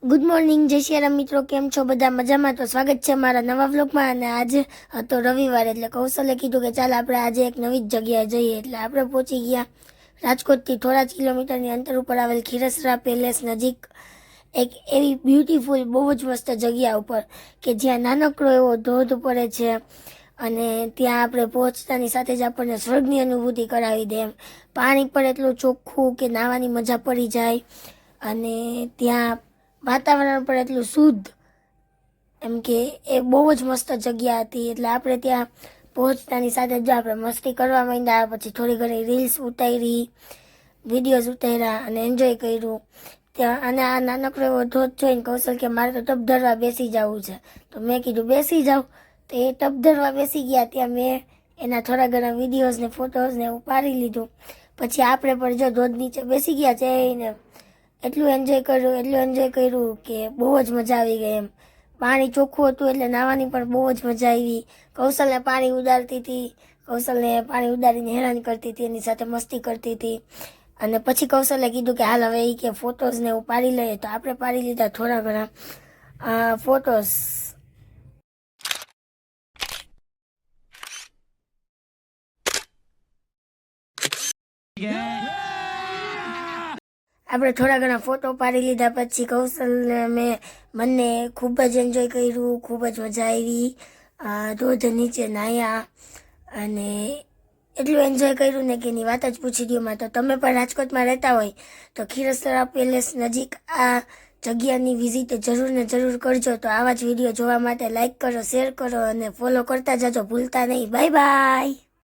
Good morning, જય શ્રી રામ મિત્રો. કેમ છો બધા? મજામાં? તો સ્વાગત છે મારા નવા વ્લોગમાં. અને આજે હતો રવિવાર એટલે કૌશલે કીધું કે ચાલ આપણે આજે એક નવી જ જગ્યાએ જઈએ. એટલે આપણે પહોંચી ગયા રાજકોટથી થોડા જ કિલોમીટરની અંતર ઉપર આવેલ ખીરસરા પેલેસ નજીક એક એવી બ્યુટીફુલ બહુ જ મસ્ત જગ્યા ઉપર કે જ્યાં નાનકડો એવો ધોધ પડે છે અને ત્યાં આપણે પહોંચતાની સાથે જ આપણને સ્વર્ગની અનુભૂતિ કરાવી દે એમ. પાણી પણ એટલું ચોખ્ખું કે નાહવાની મજા પડી જાય અને ત્યાં વાતાવરણ પણ એટલું શુદ્ધ એમ કે એ બહુ જ મસ્ત જગ્યા હતી. એટલે આપણે ત્યાં પહોંચતાની સાથે જ આપણે મસ્તી કરવા માંડ્યા. પછી થોડી ઘણી રીલ્સ ઉતારી, વિડીયોઝ ઉતાર્યા અને એન્જોય કર્યું ત્યાં. અને આ નાનકડો એવો ધોધ જોઈને કૌશલ કે મારે તો ટબ ધરવા બેસી જવું છે. તો મેં કીધું બેસી જાઉં. તો એ ટબ ધરવા બેસી ગયા. ત્યાં મેં એના થોડા ઘણા વિડીયોઝ ને ફોટોઝ ને એવું પાડી લીધું. પછી આપણે પણ જો ધોધ નીચે બેસી ગયા જઈને એટલું એન્જોય કર્યું કે બહુ જ મજા આવી ગઈ એમ. પાણી ચોખ્ખું હતું એટલે નાહવાની પણ બહુ જ મજા આવી. કૌશલને પાણી ઉડાડતી હતી, કૌશલને પાણી ઉડાડીને હેરાન કરતી હતી, એની સાથે મસ્તી કરતી હતી. અને પછી કૌશલે કીધું કે હાલ હવે એ કે ફોટોઝ ને એવું પાડી લઈએ. તો આપણે પાડી લીધા થોડા ઘણા ફોટોઝ. આપણે થોડા ઘણા ફોટો પાડી લીધા. પછી કૌશલને મેં બંને ખૂબ જ એન્જોય કર્યું, ખૂબ જ મજા આવી. ધોધ નીચે નાહ્યા અને એટલું એન્જોય કર્યું ને કે એની વાત જ પૂછી દો માં. તો તમે પણ રાજકોટમાં રહેતા હોય તો ખીરસરા પેલેસ નજીક આ જગ્યાની વિઝિટ જરૂર ને જરૂર કરજો. તો આવા જ વિડીયો જોવા માટે લાઈક કરો, શેર કરો અને ફોલો કરતા જજો ભૂલતા નહીં. Bye bye.